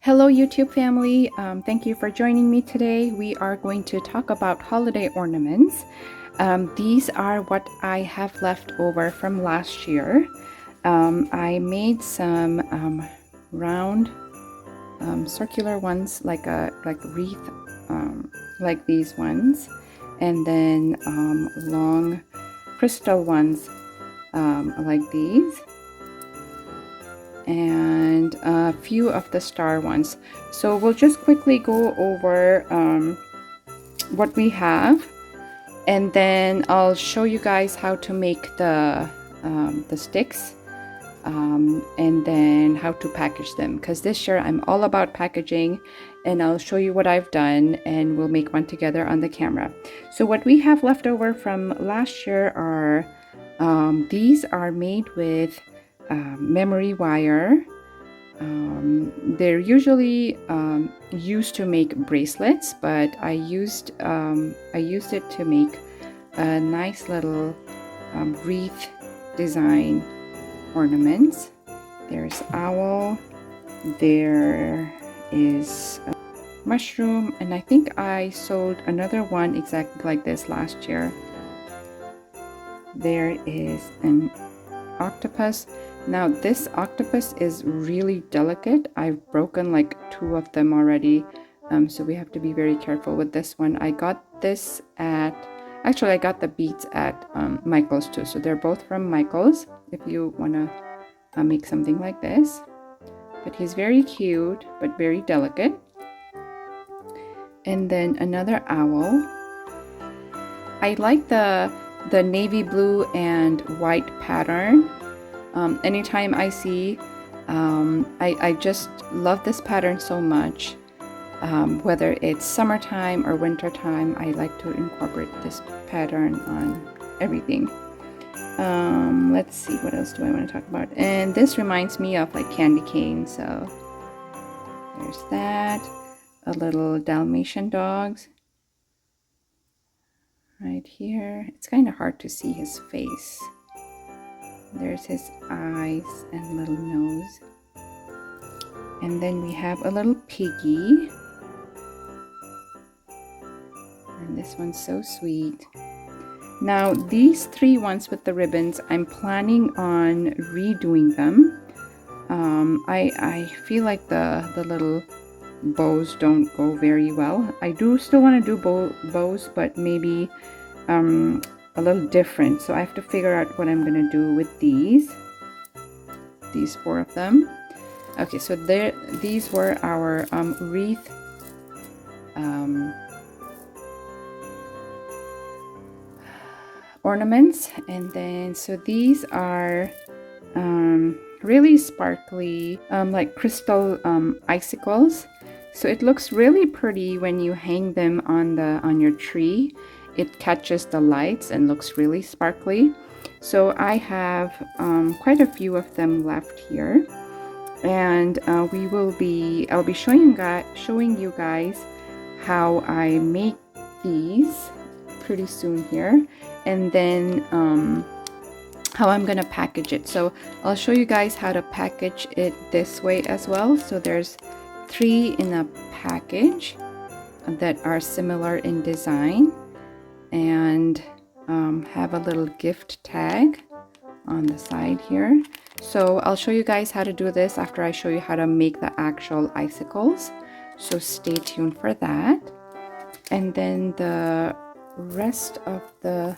Hello YouTube family, thank you for joining me today. We are going to talk about holiday ornaments. These are what I have left over from last year. I made some round circular ones like a wreath, like these ones, and then long crystal ones like these, and a few of the star ones. So we'll just quickly go over what we have, and then I'll show you guys how to make the sticks, and then how to package them, because this year I'm all about packaging, and I'll show you what I've done and we'll make one together on the camera. So what we have left over from last year are these are made with memory wire. They're usually used to make bracelets, but I used it to make a nice little wreath design ornaments. There's owl, there is a mushroom, and I think I sold another one exactly like this last year. There is an octopus. Now this octopus is really delicate. I've broken like 2 of them already, so we have to be very careful with this one. I got this at, actually I got the beads at Michael's too, so they're both from Michael's if you want to make something like this. But he's very cute but very delicate. And then another owl. I like the navy blue and white pattern. Anytime I see, I just love this pattern so much. Whether it's summertime or wintertime, I like to incorporate this pattern on everything. Let's see, what else do I want to talk about? And this reminds me of like candy cane, so there's that. A little Dalmatian dogs right here. It's kind of hard to see his face. There's his eyes and little nose. And then we have a little piggy. And this one's so sweet. Now these 3 ones with the ribbons, I'm planning on redoing them. I feel like the little bows don't go very well. I do still want to do bows, but maybe a little different. So I have to figure out what I'm gonna do with these 4 of them. Okay, so these were our wreath ornaments. And then so these are really sparkly, like crystal icicles. So it looks really pretty when you hang them on your tree. It catches the lights and looks really sparkly. So I have quite a few of them left here, and I'll be showing you guys how I make these pretty soon here, and then how I'm gonna package it. So I'll show you guys how to package it this way as well. So there's 3 in a package that are similar in design, and have a little gift tag on the side here. So I'll show you guys how to do this after I show you how to make the actual icicles, so stay tuned for that. And then the rest of the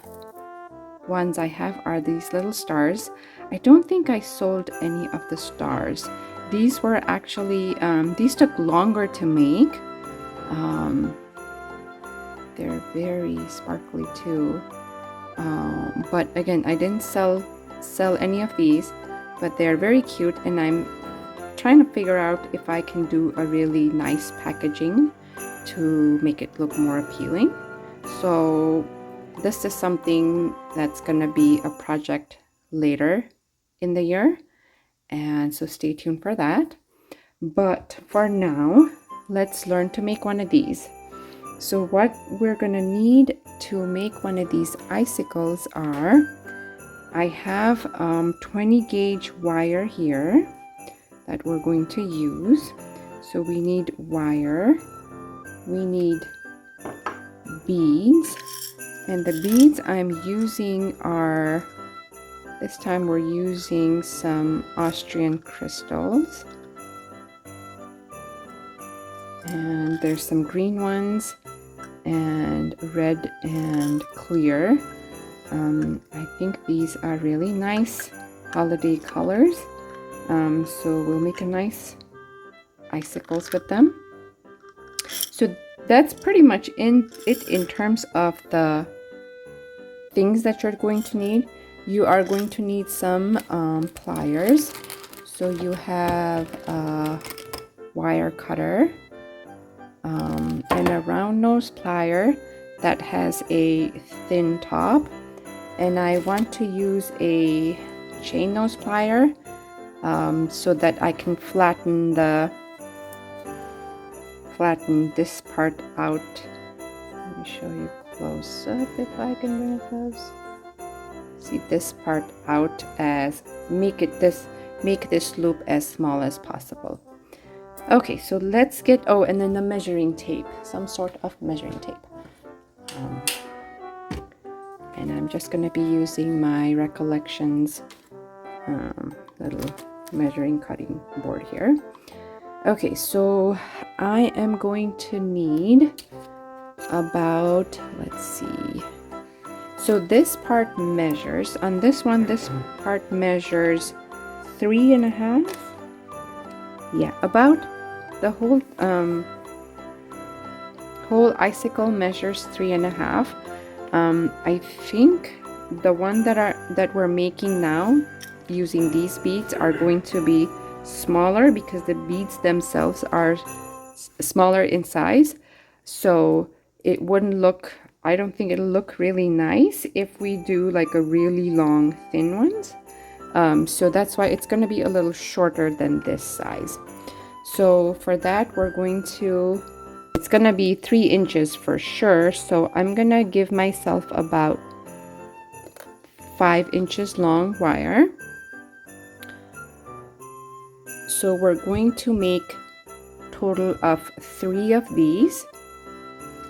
ones I have are these little stars. I don't think I sold any of the stars. These were actually these took longer to make. They're very sparkly too, but again, I didn't sell any of these, but they're very cute, and I'm trying to figure out if I can do a really nice packaging to make it look more appealing. So this is something that's gonna be a project later in the year, and so stay tuned for that. But for now, let's learn to make one of these. So what we're gonna need to make one of these icicles are, I have 20 gauge wire here that we're going to use. So we need wire, we need beads, and the beads I'm using are, this time we're using some Austrian crystals, and there's some green ones and red and clear. I think these are really nice holiday colors, so we'll make a nice icicles with them. So that's pretty much in terms of the things that you're going to need. You are going to need some pliers. So you have a wire cutter and a round nose plier that has a thin top, and I want to use a chain nose plier so that I can flatten this part out. Let me show you close up if I can bring it close. See this part out, as make this loop as small as possible. Okay, so let's get, oh, and then the measuring tape, some sort of measuring tape. And I'm just going to be using my Recollections little measuring cutting board here. Okay, so I am going to need about, let's see, so this part measures, on this one, this part measures 3.5. Yeah, about the whole icicle measures 3.5. I think the one that we're making now using these beads are going to be smaller because the beads themselves are smaller in size, so it wouldn't look, I don't think it'll look really nice if we do like a really long thin ones. So that's why it's going to be a little shorter than this size. So for that we're going to, it's going to be 3 inches for sure, so I'm going to give myself about 5 inches long wire. So we're going to make total of 3 of these,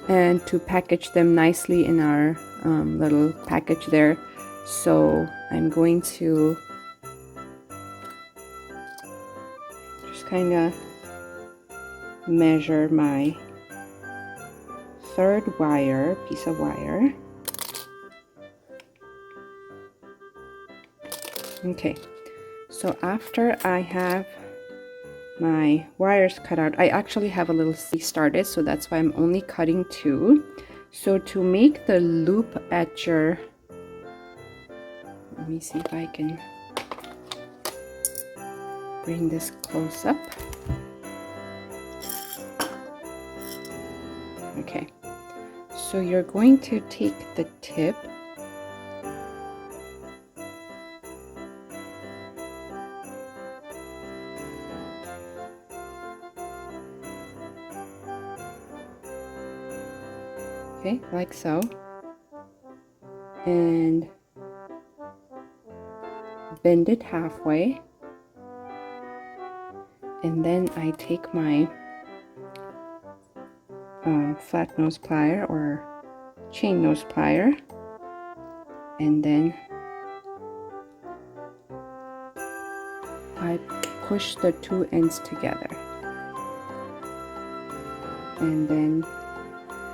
and to package them nicely in our little package there. So I'm going to just kind of measure my third piece of wire. Okay, so after I have my wires cut out, I actually have a little started, so that's why I'm only cutting 2. So to make the loop at your, let me see if I can bring this close up. Okay, so you're going to take the tip like so, and bend it halfway, and then I take my flat nose plier or chain nose plier, and then I push the 2 ends together, and then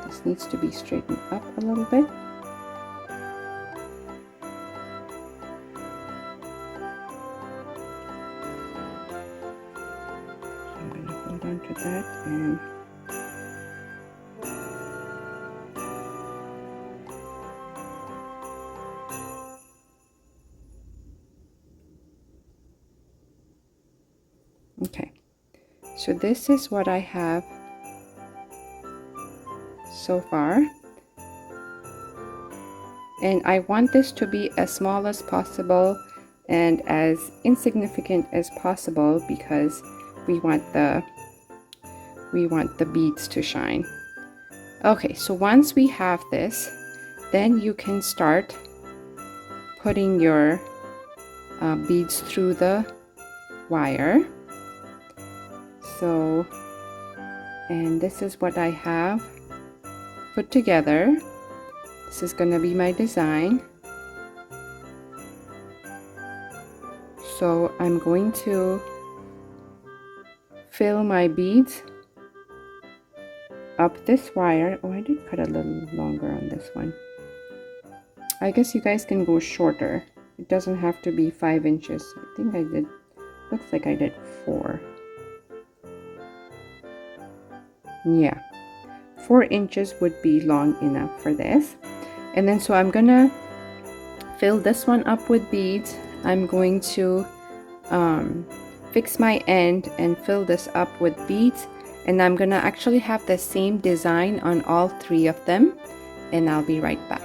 this needs to be straightened up a little bit. I'm going to hold on to that and okay. So this is what I have so far, and I want this to be as small as possible and as insignificant as possible because we want the beads to shine. Okay, so once we have this, then you can start putting your beads through the wire. So And this is what I have put together. This is gonna be my design. So I'm going to fill my beads up this wire. Oh, I did cut a little longer on this one. I guess you guys can go shorter. It doesn't have to be 5 inches. I think I did, looks like I did 4. Yeah, 4 inches would be long enough for this. And then so I'm gonna fill this one up with beads. I'm going to fix my end and fill this up with beads, and I'm gonna actually have the same design on all 3 of them, and I'll be right back.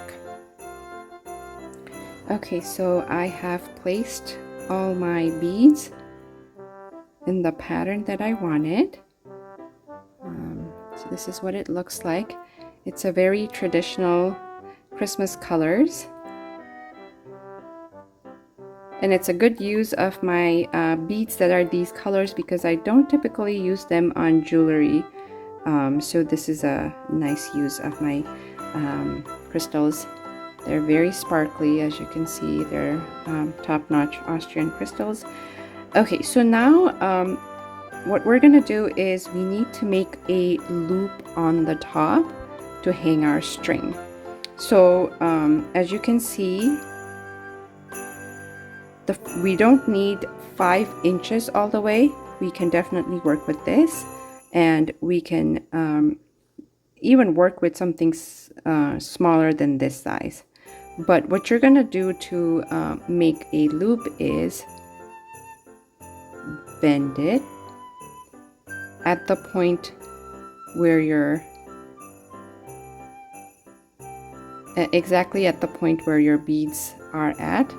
Okay, so I have placed all my beads in the pattern that I wanted. So this is what it looks like. It's a very traditional Christmas colors. And it's a good use of my beads that are these colors because I don't typically use them on jewelry. So this is a nice use of my crystals. They're very sparkly, as you can see. They're top-notch Austrian crystals. Okay, so now what we're gonna do is we need to make a loop on the top to hang our string. So as you can see, we don't need 5 inches all the way. We can definitely work with this, and we can even work with something smaller than this size. But what you're gonna do to make a loop is bend it at the point where you're exactly at the point where your beads are at.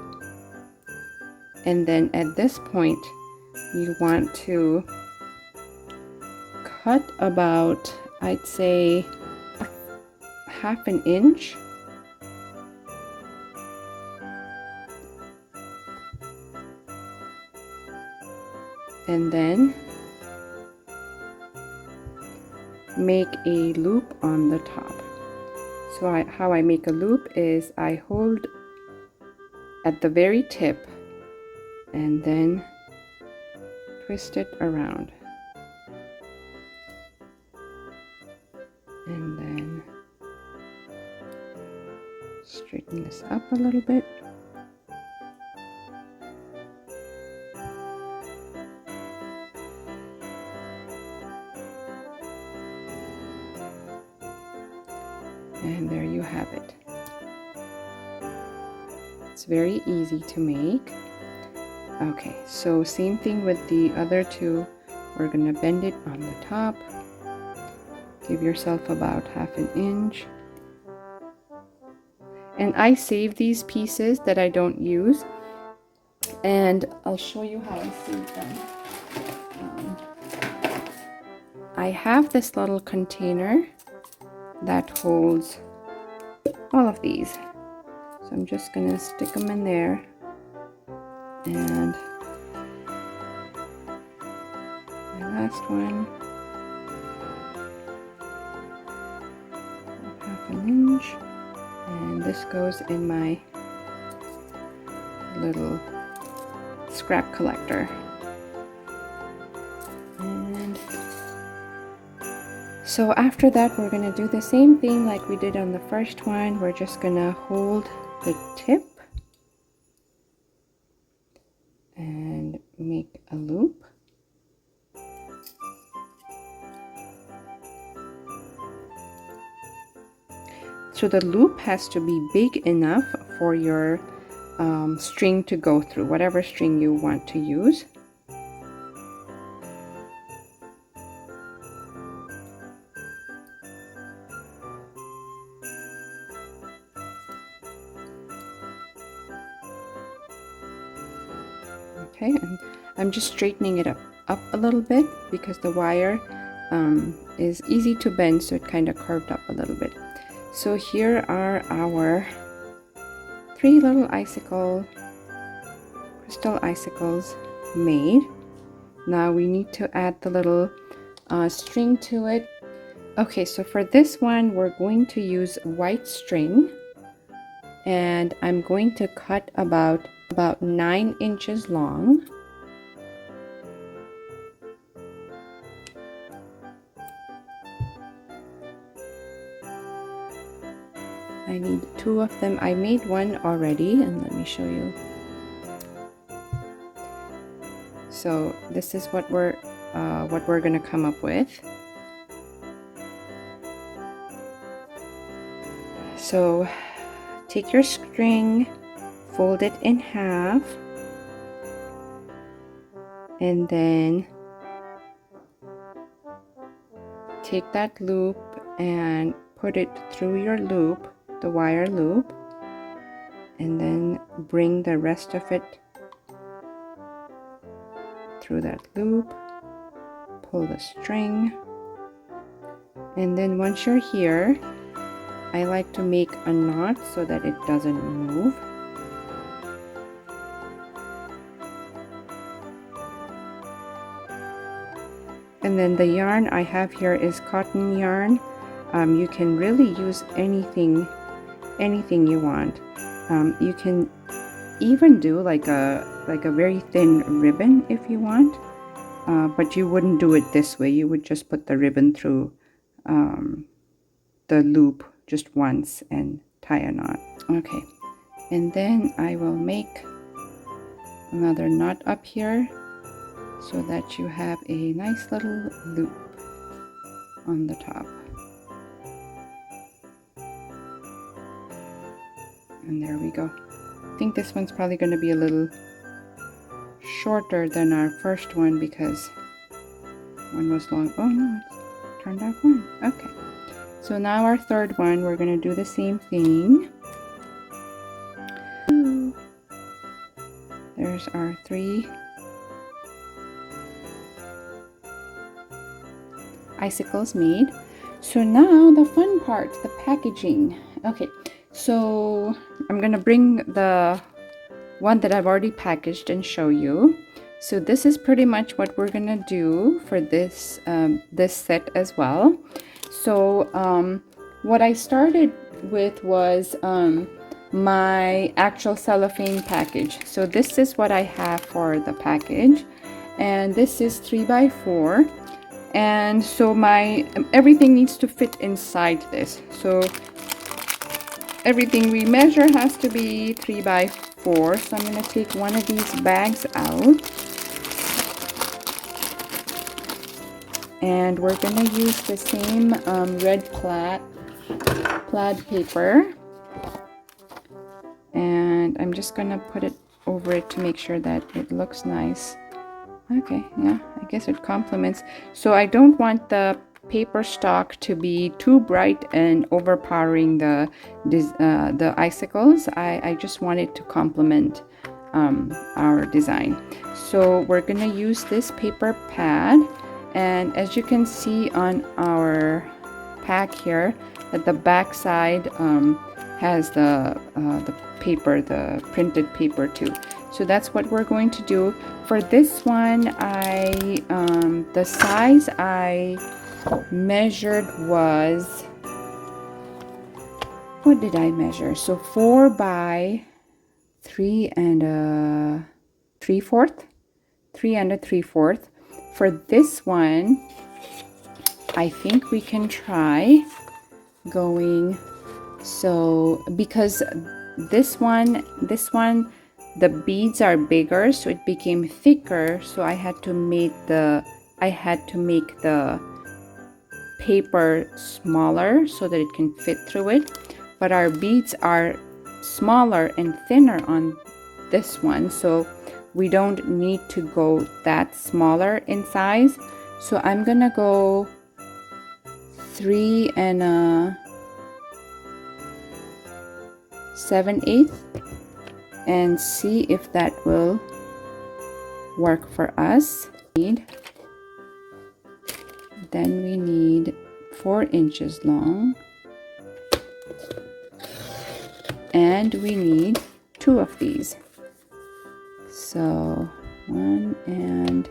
And then at this point, you want to cut about, I'd say, 1/2 inch. And then make a loop on the top. So how I make a loop is I hold at the very tip and then twist it around, and then straighten this up a little bit. And there you have it. It's very easy to make. Okay, so same thing with the other 2. We're gonna bend it on the top. Give yourself about 1/2 inch. And I save these pieces that I don't use, and I'll show you how I save them. I have this little container that holds all of these. So I'm just gonna stick them in there. And my last one, 1/2 inch, and this goes in my little scrap collector. And so after that, we're gonna do the same thing like we did on the first one. We're just gonna hold the tip and make a loop. So the loop has to be big enough for your string to go through, whatever string you want to use. Okay, and I'm just straightening it up a little bit because the wire is easy to bend, so it kind of curved up a little bit. So here are our 3 little crystal icicles made. Now we need to add the little string to it. Okay, so for this one, we're going to use white string, and I'm going to cut about 9 inches long. I need 2 of them. I made one already, and let me show you. So this is what we're gonna come up with. So take your string, fold it in half, and then take that loop and put it through your loop, the wire loop, and then bring the rest of it through that loop, pull the string, and then once you're here, I like to make a knot so that it doesn't move. And then the yarn I have here is cotton yarn. You can really use anything you want. You can even do like a very thin ribbon if you want, but you wouldn't do it this way. You would just put the ribbon through the loop just once and tie a knot. Okay, and then I will make another knot up here so that you have a nice little loop on the top. And there we go. I think this one's probably going to be a little shorter than our first one because one was long. Oh no, it turned out fine. Okay. So now our third one, we're going to do the same thing. There's our 3 icicles made. So now the fun part, the packaging. Okay, so I'm gonna bring the one that I've already packaged and show you. So this is pretty much what we're gonna do for this this set as well. So what I started with was my actual cellophane package. So this is what I have for the package, and this is 3x4. And so my everything needs to fit inside this. So everything we measure has to be 3x4. So I'm going to take one of these bags out, and we're going to use the same red plaid paper, and I'm just going to put it over it to make sure that it looks nice. Okay, yeah, I guess it complements. So I don't want the paper stock to be too bright and overpowering the icicles. I just want it to complement our design. So we're gonna use this paper pad, and as you can see on our pack here, that the back side has the paper, the printed paper too. So that's what we're going to do. For this one, the size I measured was, what did I measure? So 4 by 3 and 3/4, 3 and 3/4. For this one, I think we can try going, so because this one the beads are bigger, so it became thicker, so I had to make the paper smaller so that it can fit through it. But our beads are smaller and thinner on this one, so we don't need to go that smaller in size. So I'm gonna go 3 and 7/8 and see if that will work for us. Then we need 4 inches long, and we need 2 of these. So 1 and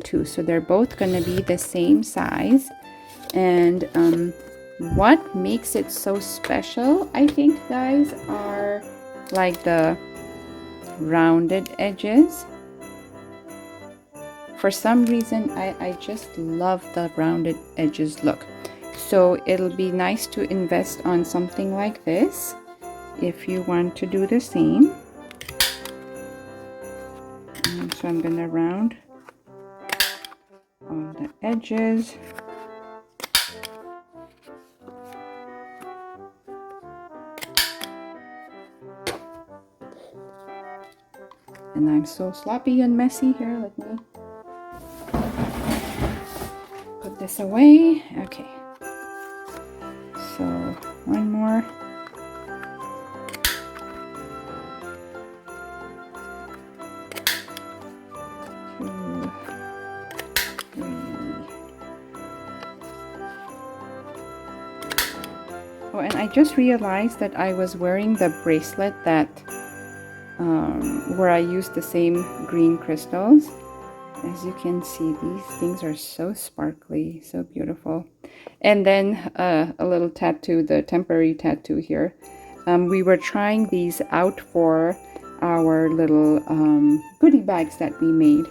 2, so they're both going to be the same size. And what makes it so special, I think, guys, are like the rounded edges. For some reason, I just love the rounded edges look. So it'll be nice to invest on something like this if you want to do the same. And so I'm gonna round all the edges. And I'm so sloppy and messy here. Let me put this away. Okay. So one more. 2, 3. Oh, and I just realized that I was wearing the bracelet that where I used the same green crystals. As you can see, these things are so sparkly, so beautiful. And then a little tattoo, the temporary tattoo here. We were trying these out for our little goodie bags that we made.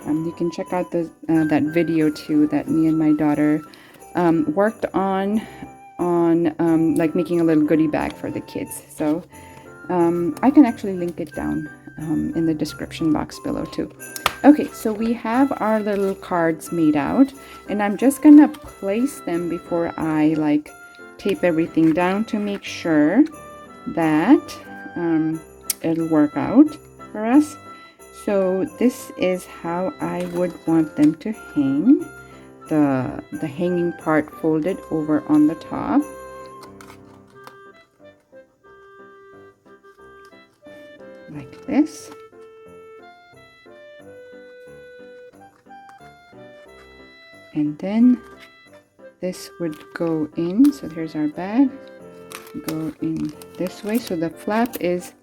You can check out that video too that me and my daughter worked on like making a little goodie bag for the kids. So I can actually link it down in the description box below too. Okay, so we have our little cards made out, and I'm just gonna place them before I like tape everything down to make sure that it'll work out for us. So this is how I would want them to hang. The hanging part folded over on the top. Like this. And then this would go in. So here's our bag. Go in this way. So the flap is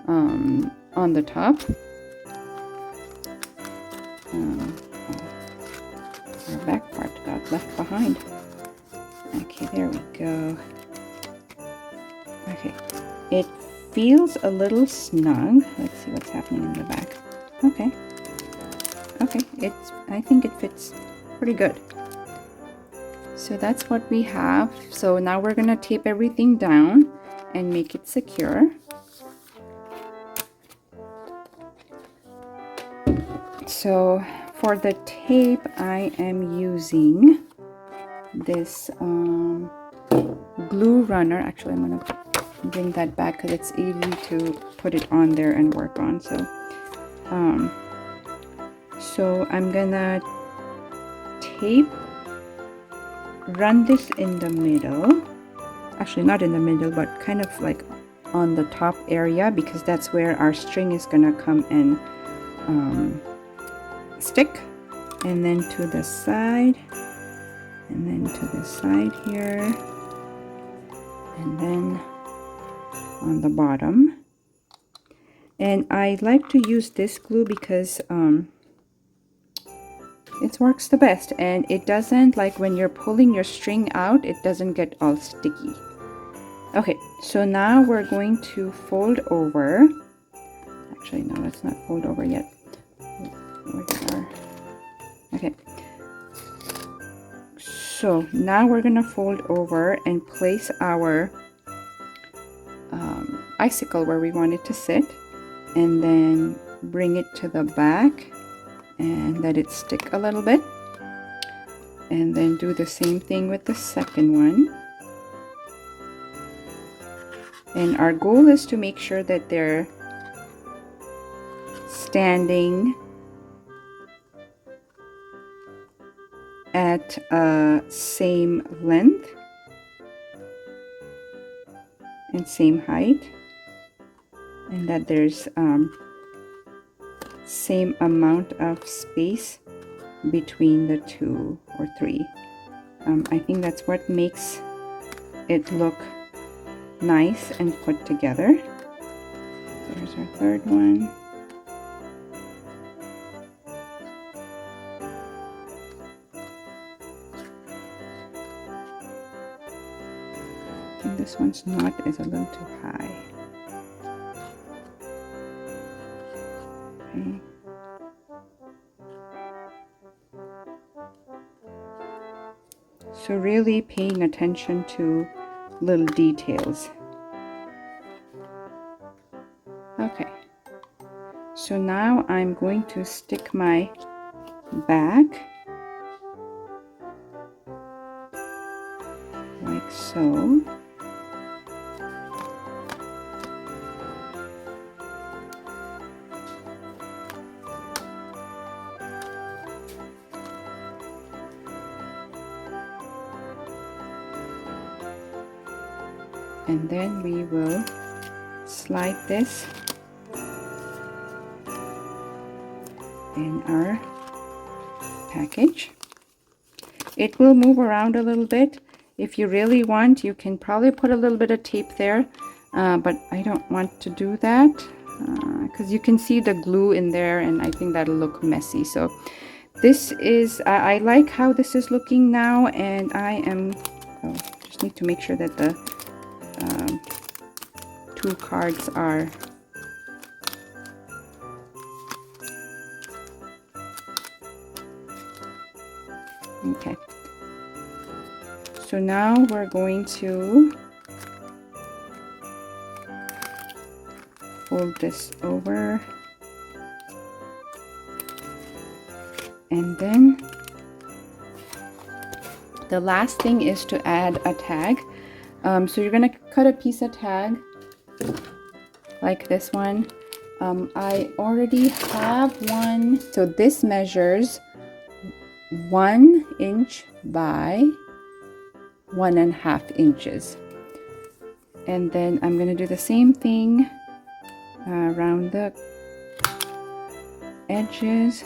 on the top. Our back part got left behind. Okay, there we go. Okay, it feels a little snug. Let's see what's happening in the back. Okay, I think it fits pretty good. So that's what we have. So now we're gonna tape everything down and make it secure. So for the tape, I am using this glue runner. Actually, I'm gonna bring that back because it's easy to put it on there and work on. So I'm gonna run this in the middle. Actually, not in the middle, but kind of like on the top area, because that's where our string is gonna come and stick. And then to the side, and then to the side here, and then on the bottom. And I like to use this glue because it works the best, and it doesn't, like when you're pulling your string out, it doesn't get all sticky. Okay, so now we're going to fold over. Actually, no, let's not fold over yet. Okay, so now we're gonna fold over and place our icicle where we want it to sit, and then bring it to the back and let it stick a little bit, and then do the same thing with the second one. And our goal is to make sure that they're standing at same length and same height, and that there's same amount of space between the 2 or 3. I think that's what makes it look nice and put together. There's our third one. I think this one's knot is a little too high. Okay. So really paying attention to little details. Okay. So now I'm going to stick my back like so. And then we will slide this in our package. It will move around a little bit. If you really want, you can probably put a little bit of tape there, but I don't want to do that because you can see the glue in there, and I think that'll look messy. So this is, I like how this is looking now, and I am, just need to make sure that the two cards are okay. So now we're going to fold this over, and then the last thing is to add a tag. So you're gonna cut a piece of tag like this one. I already have one. So this measures 1 inch by 1.5 inches. And then I'm gonna do the same thing around the edges.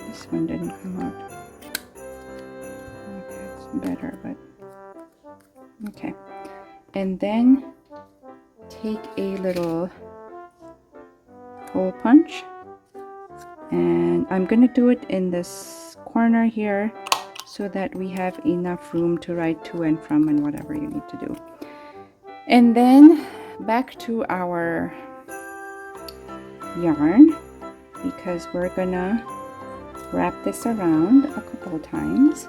This one didn't come out. Okay, it's better, but okay. And then take a little hole punch, and I'm gonna do it in this corner here so that we have enough room to write to and from and whatever you need to do. And then back to our yarn, because we're gonna wrap this around a couple of times.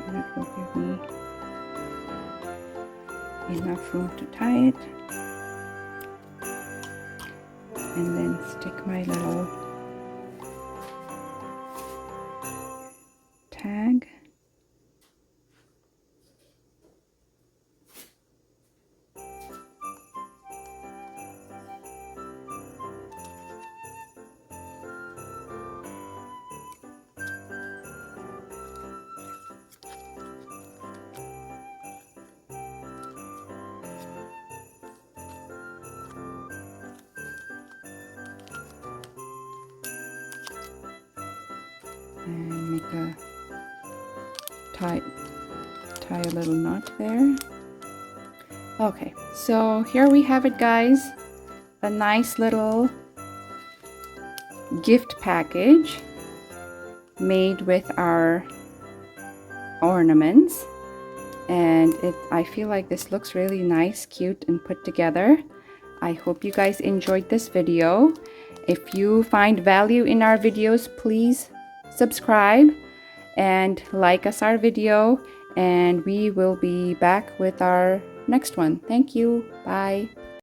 And that will give me enough room to tie it. And then stick my little tag. And make a tie a little knot there. Okay, so here we have it, guys. A nice little gift package made with our ornaments, and I feel like this looks really nice, cute, and put together. I hope you guys enjoyed this video. If you find value in our videos, please subscribe and like our video, and we will be back with our next one. Thank you. Bye.